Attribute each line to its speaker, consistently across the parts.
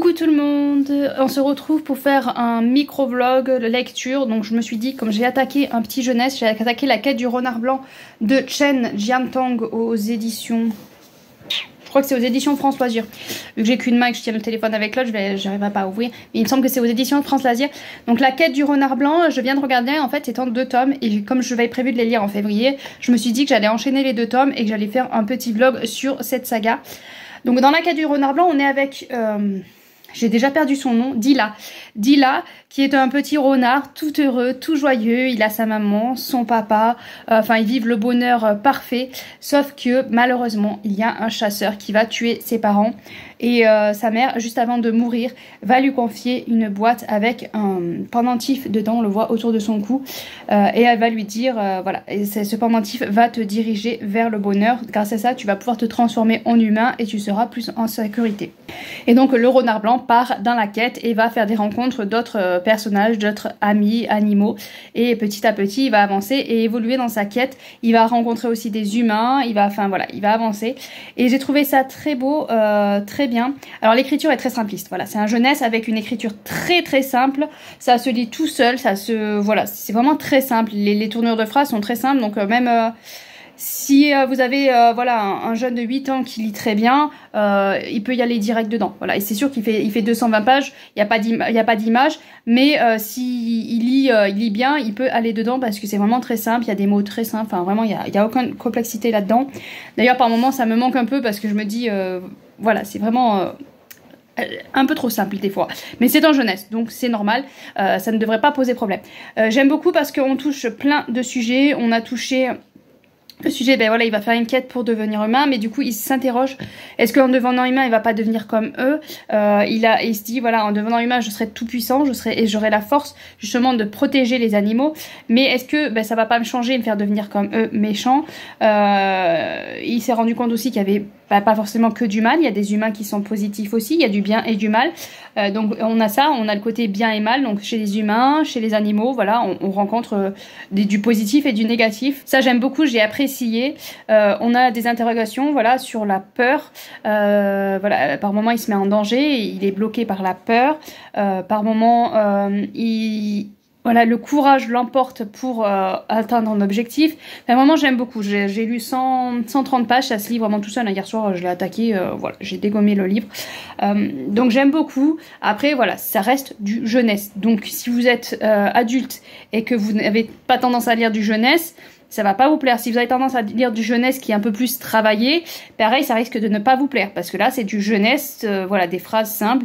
Speaker 1: Coucou tout le monde, on se retrouve pour faire un micro-vlog de lecture. Donc je me suis dit, comme j'ai attaqué un petit jeunesse, j'ai attaqué La Quête du Renard Blanc de Chen Jiantong aux éditions... Je crois que c'est aux éditions France Loisirs. Vu que j'ai qu'une main et que je tiens le téléphone avec l'autre, j'arriverai pas à ouvrir. Mais il me semble que c'est aux éditions France Loisirs. Donc La Quête du Renard Blanc, je viens de regarder, en fait c'est en 2 tomes. Et comme je vais prévu de les lire en février, je me suis dit que j'allais enchaîner les 2 tomes et que j'allais faire un petit vlog sur cette saga. Donc dans La Quête du Renard Blanc, on est avec... j'ai déjà perdu son nom, Dila. Dila, qui est un petit renard tout heureux, tout joyeux. Il a sa maman, son papa, enfin ils vivent le bonheur parfait. Sauf que malheureusement, il y a un chasseur qui va tuer ses parents. Et sa mère, juste avant de mourir, va lui confier une boîte avec un pendentif dedans, on le voit autour de son cou. Et elle va lui dire, voilà, et ce pendentif va te diriger vers le bonheur. Grâce à ça, tu vas pouvoir te transformer en humain et tu seras plus en sécurité. Et donc le renard blanc part dans la quête et va faire des rencontres d'autres personnages, d'autres amis, animaux. Et petit à petit, il va avancer et évoluer dans sa quête. Il va rencontrer aussi des humains, il va avancer. Et j'ai trouvé ça très beau, très bien. Alors l'écriture est très simpliste, voilà, c'est un jeunesse avec une écriture très simple, ça se lit tout seul, voilà, c'est vraiment très simple, les tournures de phrases sont très simples, donc même si vous avez voilà un jeune de 8 ans qui lit très bien, il peut y aller direct dedans, voilà, et c'est sûr qu'il fait 220 pages, il n'y a pas d'image, mais si il lit bien, il peut aller dedans parce que c'est vraiment très simple, il y a des mots très simples, enfin vraiment il y a aucune complexité là-dedans. D'ailleurs par moments ça me manque un peu parce que je me dis voilà, c'est vraiment un peu trop simple des fois. Mais c'est en jeunesse, donc c'est normal. Ça ne devrait pas poser problème. J'aime beaucoup parce qu'on touche plein de sujets. On a touché... Le sujet, ben voilà, il va faire une quête pour devenir humain, mais du coup, il s'interroge, est-ce qu'en devenant humain, il va pas devenir comme eux? Il se dit, voilà, en devenant humain, je serai tout puissant, j'aurai la force, justement, de protéger les animaux, mais est-ce que, ben, ça va pas me changer et me faire devenir comme eux, méchants? Il s'est rendu compte aussi qu'il y avait pas forcément que du mal, il y a des humains qui sont positifs aussi, il y a du bien et du mal. Donc on a ça, on a le côté bien et mal, donc chez les humains, chez les animaux, voilà, on rencontre du positif et du négatif. Ça j'aime beaucoup, j'ai apprécié. On a des interrogations, voilà, sur la peur. Voilà, par moment il se met en danger, il est bloqué par la peur. Par moment voilà, le courage l'emporte pour atteindre un objectif. À un moment, j'aime beaucoup. J'ai lu 130 pages, ça se lit vraiment tout seul. Hier soir, je l'ai attaqué, voilà, j'ai dégommé le livre. Donc j'aime beaucoup. Après, voilà, ça reste du jeunesse. Donc si vous êtes adulte et que vous n'avez pas tendance à lire du jeunesse, ça va pas vous plaire. Si vous avez tendance à lire du jeunesse qui est un peu plus travaillé, pareil, ça risque de ne pas vous plaire. Parce que là, c'est du jeunesse, voilà, des phrases simples,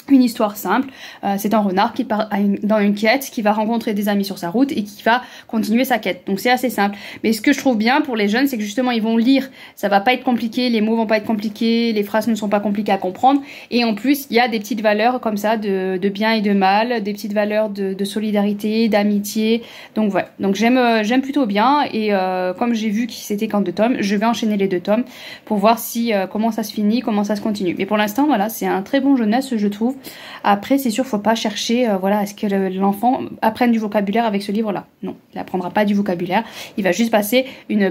Speaker 1: une histoire simple. C'est un renard qui part dans une quête, qui va rencontrer des amis sur sa route et qui va continuer sa quête. Donc c'est assez simple. Mais ce que je trouve bien pour les jeunes, c'est que justement ils vont lire, ça va pas être compliqué, les mots vont pas être compliqués, les phrases ne sont pas compliquées à comprendre. Et en plus, il y a des petites valeurs comme ça de bien et de mal, des petites valeurs de solidarité, d'amitié. Donc voilà. Donc j'aime plutôt bien. Et comme j'ai vu que c'était qu'en 2 tomes, je vais enchaîner les 2 tomes pour voir si comment ça se finit, comment ça se continue. Mais pour l'instant, voilà, c'est un très bon jeunesse, je trouve. Après, c'est sûr, faut pas chercher, voilà, à ce que l'enfant apprenne du vocabulaire avec ce livre-là. Non, il apprendra pas du vocabulaire. Il va juste passer un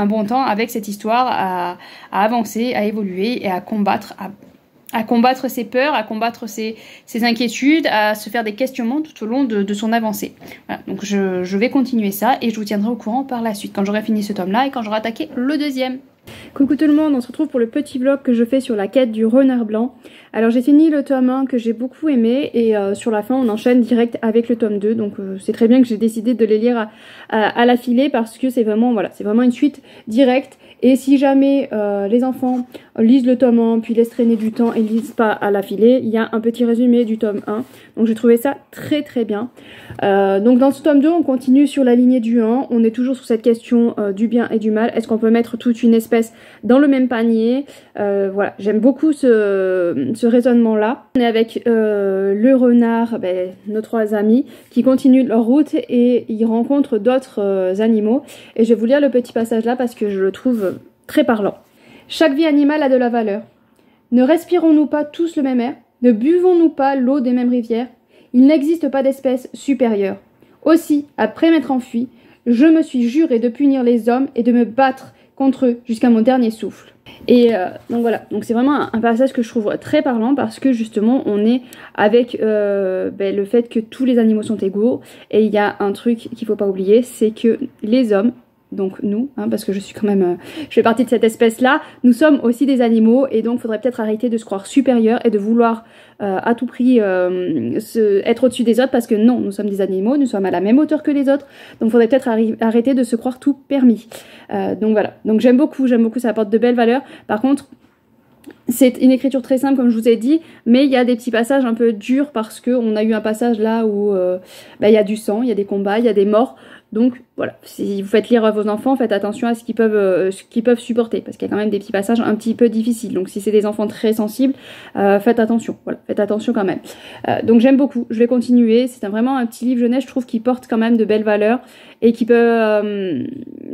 Speaker 1: bon temps avec cette histoire à avancer, à évoluer et à combattre, à combattre ses peurs, à combattre ses inquiétudes, à se faire des questionnements tout au long de son avancée. Voilà, donc je vais continuer ça et je vous tiendrai au courant par la suite, quand j'aurai fini ce tome-là et quand j'aurai attaqué le 2e. Coucou tout le monde, on se retrouve pour le petit vlog que je fais sur La Quête du Renard Blanc. Alors j'ai fini le tome 1 que j'ai beaucoup aimé et sur la fin on enchaîne direct avec le tome 2. Donc c'est très bien que j'ai décidé de les lire à l'affilée parce que c'est vraiment, voilà, c'est vraiment une suite directe. Et si jamais les enfants lisent le tome 1 puis laissent traîner du temps et ne lisent pas à l'affilée, il y a un petit résumé du tome 1. Donc j'ai trouvé ça très bien. Donc dans ce tome 2 on continue sur la lignée du 1. On est toujours sur cette question du bien et du mal. Est-ce qu'on peut mettre toute une espèce dans le même panier? Voilà, j'aime beaucoup ce raisonnement là. On est avec le renard, nos 3 amis qui continuent leur route et ils rencontrent d'autres animaux. Et je vais vous lire le petit passage là parce que je le trouve très parlant. Chaque vie animale a de la valeur. Ne respirons-nous pas tous le même air? Ne buvons-nous pas l'eau des mêmes rivières? Il n'existe pas d'espèce supérieure. Aussi, après m'être enfui, je me suis juré de punir les hommes et de me battre contre eux jusqu'à mon dernier souffle. Et donc voilà, donc c'est vraiment un passage que je trouve très parlant parce que justement on est avec le fait que tous les animaux sont égaux. Et il y a un truc qu'il faut pas oublier, c'est que les hommes, donc nous, hein, parce que je suis quand même, je fais partie de cette espèce-là, nous sommes aussi des animaux et donc il faudrait peut-être arrêter de se croire supérieur et de vouloir à tout prix être au-dessus des autres parce que non, nous sommes des animaux, nous sommes à la même hauteur que les autres, donc il faudrait peut-être arrêter de se croire tout permis. Donc voilà, donc j'aime beaucoup, ça apporte de belles valeurs. Par contre, c'est une écriture très simple comme je vous ai dit, mais il y a des petits passages un peu durs parce qu'on a eu un passage là où il y a du sang, il y a des combats, il y a des morts. Donc voilà, si vous faites lire vos enfants, faites attention à ce qu'ils peuvent supporter, parce qu'il y a quand même des petits passages un petit peu difficiles. Donc si c'est des enfants très sensibles, faites attention, voilà, faites attention quand même. Donc j'aime beaucoup, je vais continuer, c'est vraiment un petit livre jeunesse, je trouve, qui porte quand même de belles valeurs, et qui peut,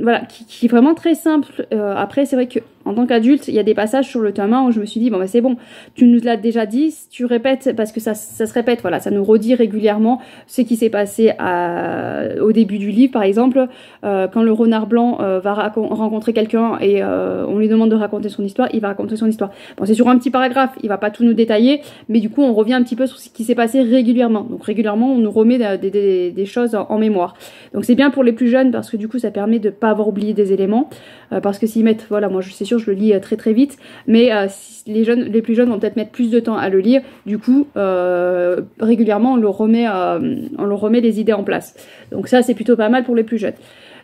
Speaker 1: voilà, qui est vraiment très simple. Après c'est vrai que en tant qu'adulte, il y a des passages sur le tome 1 où je me suis dit, bon bah c'est bon, tu nous l'as déjà dit, tu répètes, parce que ça se répète, voilà, ça nous redit régulièrement ce qui s'est passé au début du livre, par exemple, quand le renard blanc va rencontrer quelqu'un et on lui demande de raconter son histoire, il va raconter son histoire. Bon, c'est sur un petit paragraphe, il va pas tout nous détailler, mais du coup on revient un petit peu sur ce qui s'est passé régulièrement. Donc régulièrement on nous remet des choses en mémoire. Donc c'est bien pour les plus jeunes parce que du coup ça permet de pas avoir oublié des éléments, parce que s'ils mettent, voilà, moi c'est sûr je le lis très très vite, mais si les plus jeunes vont peut-être mettre plus de temps à le lire, du coup régulièrement on leur remet les idées en place. Donc ça c'est plutôt pas mal pour les plus jeunes.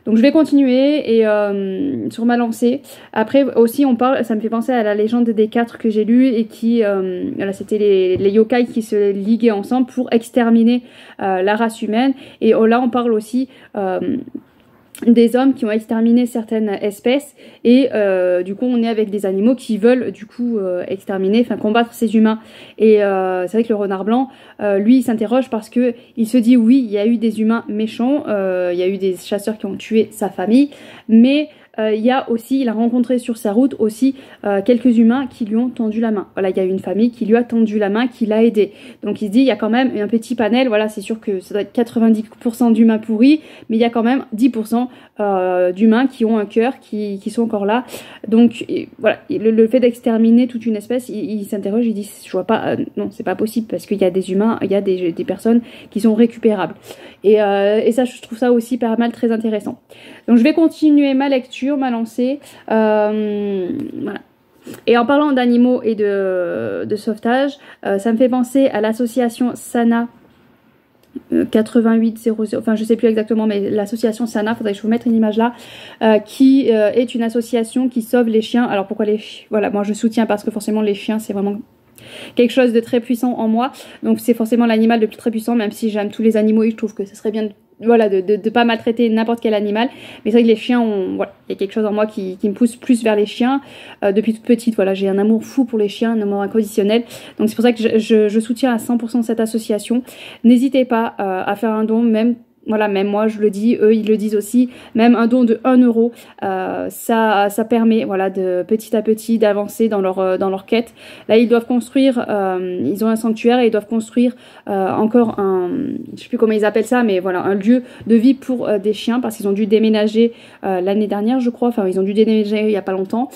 Speaker 1: Donc je vais continuer et sur ma lancée. Après aussi on parle, ça me fait penser à la légende des 4 que j'ai lu et qui, voilà, c'était les yokai qui se liguaient ensemble pour exterminer la race humaine. Et là on parle aussi des hommes qui ont exterminé certaines espèces et du coup on est avec des animaux qui veulent du coup exterminer, enfin combattre ces humains. Et c'est vrai que le renard blanc, lui il s'interroge parce que il se dit oui, il y a eu des humains méchants, il y a eu des chasseurs qui ont tué sa famille, mais il a rencontré sur sa route aussi quelques humains qui lui ont tendu la main. Voilà, il y a une famille qui lui a tendu la main, qui l'a aidé. Donc il se dit, il y a quand même un petit panel, voilà, c'est sûr que ça doit être 90% d'humains pourris, mais il y a quand même 10% d'humains qui ont un cœur, qui sont encore là. Donc voilà, le fait d'exterminer toute une espèce, il s'interroge, il dit, je vois pas, non, c'est pas possible, parce qu'il y a des humains, il y a des personnes qui sont récupérables. Et ça, je trouve ça aussi pas mal, très intéressant. Donc je vais continuer ma lecture, ma lancée, voilà. Et en parlant d'animaux et de sauvetage, ça me fait penser à l'association Sana 8800, enfin je sais plus exactement, mais l'association Sana, faudrait que je vous mette une image là, qui est une association qui sauve les chiens. Alors pourquoi voilà, moi je soutiens parce que forcément les chiens c'est vraiment quelque chose de très puissant en moi, donc c'est forcément l'animal le plus très puissant, même si j'aime tous les animaux et je trouve que ce serait bien voilà, de pas maltraiter n'importe quel animal. Mais c'est vrai que les chiens, voilà, il y a quelque chose en moi qui me pousse plus vers les chiens. Depuis toute petite, voilà, j'ai un amour fou pour les chiens, un amour inconditionnel. Donc c'est pour ça que je soutiens à 100% cette association. N'hésitez pas à faire un don, même voilà, même moi je le dis, eux ils le disent aussi, même un don de 1 euro, ça permet, voilà, de petit à petit d'avancer dans leur quête. Là ils doivent construire, ils ont un sanctuaire et ils doivent construire encore je sais plus comment ils appellent ça, mais voilà, un lieu de vie pour des chiens, parce qu'ils ont dû déménager l'année dernière je crois, enfin ils ont dû déménager il y a pas longtemps,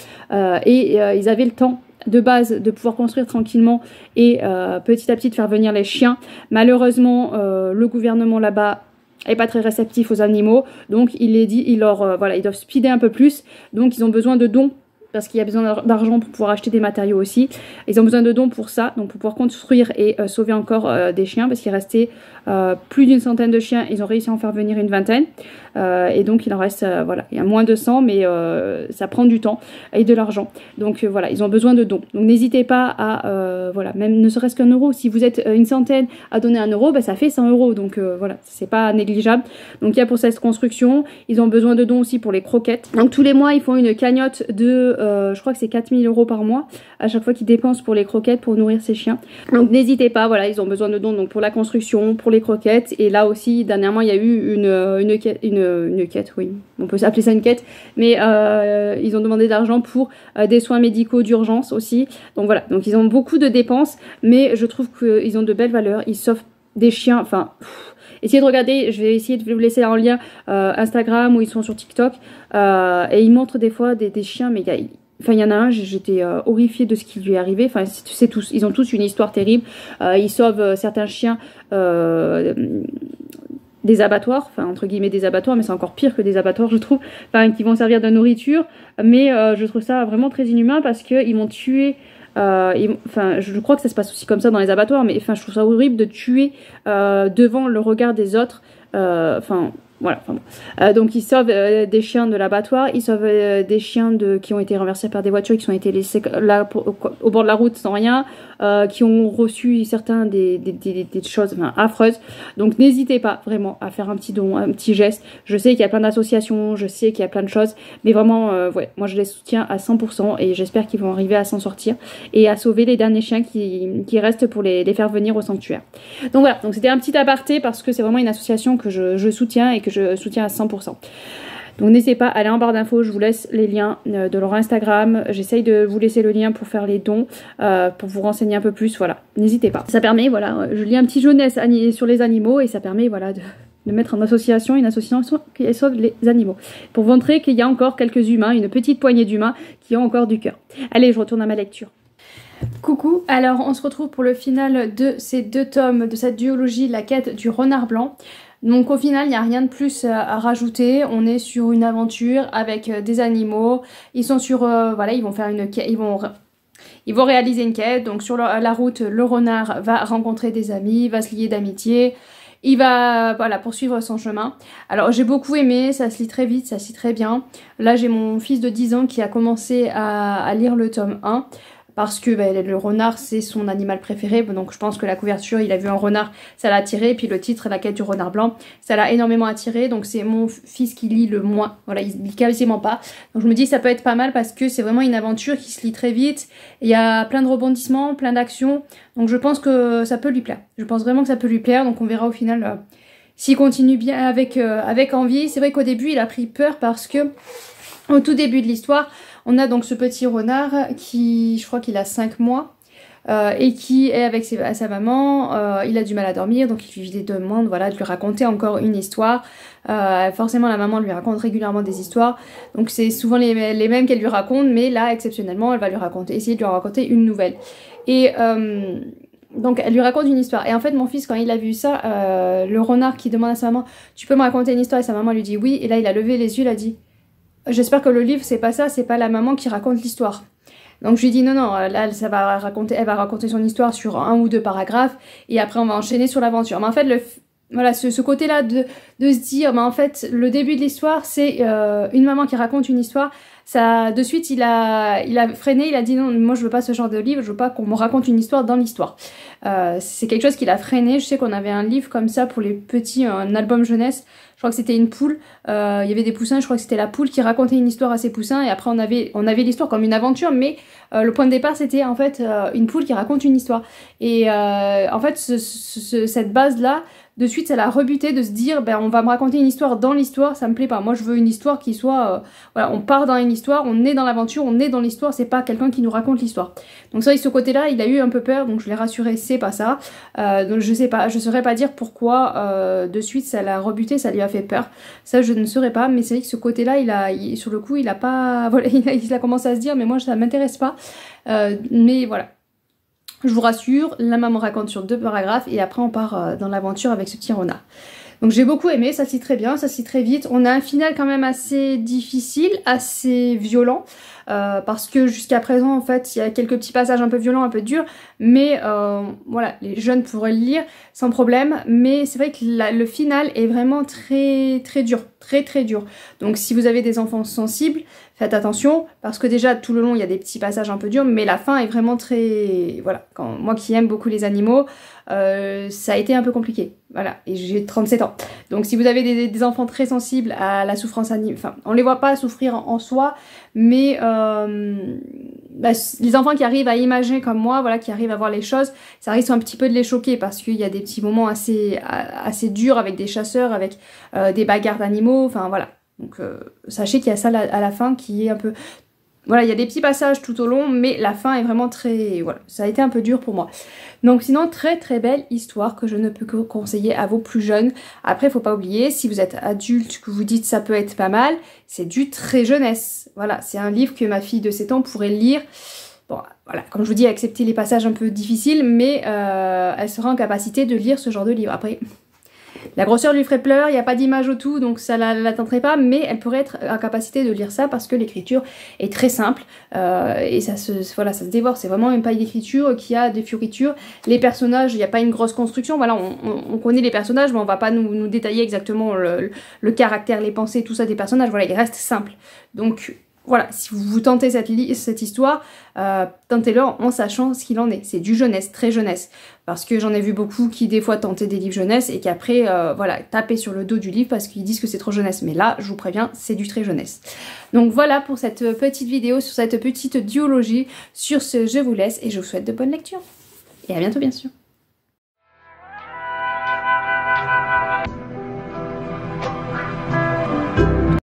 Speaker 1: et ils avaient le temps de base de pouvoir construire tranquillement et petit à petit de faire venir les chiens. Malheureusement le gouvernement là-bas est pas très réceptif aux animaux, donc voilà, ils doivent speeder un peu plus, donc ils ont besoin de dons parce qu'il y a besoin d'argent pour pouvoir acheter des matériaux aussi. Ils ont besoin de dons pour ça, donc pour pouvoir construire et sauver encore des chiens, parce qu'il restait plus d'une centaine de chiens, ils ont réussi à en faire venir une vingtaine, et donc il en reste, voilà, il y a moins de 100, mais ça prend du temps et de l'argent, donc voilà, ils ont besoin de dons. Donc n'hésitez pas à, voilà, même ne serait-ce qu'un euro, si vous êtes une centaine à donner 1 euro, bah, ça fait 100 euros, donc voilà, c'est pas négligeable. Donc il y a pour cette construction, ils ont besoin de dons aussi pour les croquettes. Donc tous les mois, ils font une cagnotte de je crois que c'est 4000 euros par mois à chaque fois qu'ils dépensent pour les croquettes pour nourrir ces chiens. Donc n'hésitez pas, voilà, ils ont besoin de dons donc pour la construction, pour les croquettes. Et là aussi dernièrement il y a eu une quête, oui, on peut appeler ça une quête, mais ils ont demandé de l'argent pour des soins médicaux d'urgence aussi. Donc voilà, donc ils ont beaucoup de dépenses, mais je trouve qu'ils ont de belles valeurs, ils sauvent des chiens, enfin
Speaker 2: essayez de regarder, je vais essayer de vous laisser en lien Instagram où ils sont sur TikTok. Et ils montrent des fois des chiens, mais il y en a un, j'étais horrifiée de ce qui lui est arrivé. Enfin, c'est tous, ils ont tous une histoire terrible. Ils sauvent certains chiens des abattoirs, enfin entre guillemets des abattoirs, mais c'est encore pire que des abattoirs, je trouve. Enfin, qui vont servir de nourriture. Mais je trouve ça vraiment très inhumain parce qu'ils m'ont tué. Enfin, je crois que ça se passe aussi comme ça dans les abattoirs, mais enfin, je trouve ça horrible de tuer devant le regard des autres. Enfin. Voilà. Enfin bon. Donc ils sauvent des chiens de l'abattoir, ils sauvent des chiens qui ont été renversés par des voitures, qui ont été laissés là au bord de la route sans rien, qui ont reçu certains des choses affreuses. Donc n'hésitez pas vraiment à faire un petit don, un petit geste. Je sais qu'il y a plein d'associations, je sais qu'il y a plein de choses, mais vraiment, ouais, moi je les soutiens à 100% et j'espère qu'ils vont arriver à s'en sortir et à sauver les derniers chiens qui restent pour les faire venir au sanctuaire. Donc voilà, donc c'était un petit aparté parce que c'est vraiment une association que je soutiens et que je soutiens à 100%. Donc n'hésitez pas à aller en barre d'infos, je vous laisse les liens de leur Instagram. J'essaye de vous laisser le lien pour faire les dons, pour vous renseigner un peu plus, voilà. N'hésitez pas. Ça permet, voilà, je lis un petit jeunesse sur les animaux et ça permet, voilà, de mettre en association une association qui sauve les animaux. Pour vous montrer qu'il y a encore quelques humains, une petite poignée d'humains qui ont encore du cœur. Allez, je retourne à ma lecture.
Speaker 1: Coucou, alors on se retrouve pour le final de ces 2 tomes de cette duologie, la quête du renard blanc. Donc au final, il n'y a rien de plus à rajouter. On est sur une aventure avec des animaux. Ils sont sur, voilà, ils vont faire une quête, ils vont réaliser une quête. Donc sur la route, le renard va rencontrer des amis, va se lier d'amitié. Il va, voilà, poursuivre son chemin. Alors j'ai beaucoup aimé, ça se lit très vite, ça se lit très bien. Là j'ai mon fils de 10 ans qui a commencé à lire le tome 1. Parce que le renard c'est son animal préféré, donc je pense que la couverture, il a vu un renard, ça l'a attiré, et puis le titre, la quête du renard blanc, ça l'a énormément attiré, donc c'est mon fils qui lit le moins, voilà, il lit quasiment pas, donc je me dis ça peut être pas mal parce que c'est vraiment une aventure qui se lit très vite, il y a plein de rebondissements, plein d'actions, donc je pense que ça peut lui plaire, je pense vraiment que ça peut lui plaire, donc on verra au final s'il continue bien avec envie. C'est vrai qu'au début il a pris peur parce que au tout début de l'histoire, on a donc ce petit renard qui, je crois qu'il a 5 mois et qui est avec sa maman. Il a du mal à dormir, donc il lui demande, voilà, de lui raconter encore une histoire. Forcément la maman lui raconte régulièrement des histoires, donc c'est souvent les mêmes qu'elle lui raconte, mais là exceptionnellement elle va lui raconter, essayer de lui raconter une nouvelle. Et donc elle lui raconte une histoire, et en fait mon fils, quand il a vu ça, le renard qui demande à sa maman, tu peux me raconter une histoire, et sa maman lui dit oui, et là il a levé les yeux, il a dit j'espère que le livre c'est pas ça, c'est pas la maman qui raconte l'histoire. Donc je lui dis non, là elle va raconter son histoire sur 1 ou 2 paragraphes et après on va enchaîner sur l'aventure. Mais en fait voilà, ce côté-là de se dire, mais en fait le début de l'histoire c'est une maman qui raconte une histoire, ça de suite il a freiné, il a dit non, moi je veux pas ce genre de livre, je veux pas qu'on me raconte une histoire dans l'histoire. C'est quelque chose qu'il a freiné. Je sais qu'on avait un livre comme ça pour les petits, un album jeunesse. Je crois que c'était une poule, il y avait des poussins, je crois que c'était la poule qui racontait une histoire à ses poussins, et après on avait l'histoire comme une aventure, mais le point de départ c'était en fait une poule qui raconte une histoire. Et en fait cette base-là, de suite ça l'a rebuté de se dire ben on va me raconter une histoire dans l'histoire, ça me plaît pas. Moi je veux une histoire qui soit, voilà, on part dans une histoire, on est dans l'aventure, on est dans l'histoire, c'est pas quelqu'un qui nous raconte l'histoire. Donc ça, ce côté-là, il a eu un peu peur, donc je l'ai rassuré, c'est pas ça. Donc je sais pas, je saurais pas dire pourquoi de suite ça l'a rebuté, ça lui a fait peur. Ça je ne saurais pas, mais c'est vrai que ce côté-là, sur le coup, il a pas, voilà, il a commencé à se dire, mais moi ça m'intéresse pas. Mais voilà. Je vous rassure, la maman raconte sur 2 paragraphes et après on part dans l'aventure avec ce petit renard. Donc j'ai beaucoup aimé, ça se lit très bien, ça se lit très vite. On a un final quand même assez difficile, assez violent. Parce que jusqu'à présent en fait il y a quelques petits passages un peu violents, un peu durs, mais voilà, les jeunes pourraient le lire sans problème, mais c'est vrai que le final est vraiment très très dur, très très dur. Donc si vous avez des enfants sensibles, faites attention, parce que déjà tout le long il y a des petits passages un peu durs, mais la fin est vraiment très... Voilà, moi qui aime beaucoup les animaux, ça a été un peu compliqué, voilà, et j'ai 37 ans. Donc si vous avez des enfants très sensibles à la souffrance animale, enfin on les voit pas souffrir en soi, mais les enfants qui arrivent à imaginer comme moi, voilà, qui arrivent à voir les choses, ça risque un petit peu de les choquer parce qu'il y a des petits moments assez durs avec des chasseurs, avec des bagarres d'animaux, enfin voilà. Donc sachez qu'il y a ça à la fin qui est un peu... Voilà, il y a des petits passages tout au long, mais la fin est vraiment très... Voilà, ça a été un peu dur pour moi. Donc sinon, très très belle histoire que je ne peux que conseiller à vos plus jeunes. Après, il faut pas oublier, si vous êtes adulte, que vous dites ça peut être pas mal, c'est du très jeunesse. Voilà, c'est un livre que ma fille de 7 ans pourrait lire. Bon, voilà, comme je vous dis, accepter les passages un peu difficiles, mais elle sera en capacité de lire ce genre de livre. Après... La grosseur lui ferait pleurer, il n'y a pas d'image au tout, donc ça ne l'atteindrait pas, mais elle pourrait être en capacité de lire ça parce que l'écriture est très simple et ça se dévore. C'est vraiment une paille d'écriture qui a des fioritures. Les personnages, il n'y a pas une grosse construction, voilà, on connaît les personnages, mais on ne va pas nous détailler exactement le caractère, les pensées, tout ça des personnages, voilà, ils restent simples. Donc... Voilà, si vous tentez cette histoire, tentez-le en sachant ce qu'il en est. C'est du jeunesse, très jeunesse. Parce que j'en ai vu beaucoup qui des fois tentaient des livres jeunesse et qui après, voilà, tapaient sur le dos du livre parce qu'ils disent que c'est trop jeunesse. Mais là, je vous préviens, c'est du très jeunesse. Donc voilà pour cette petite vidéo sur cette petite duologie. Sur ce, je vous laisse et je vous souhaite de bonnes lectures. Et à bientôt bien sûr.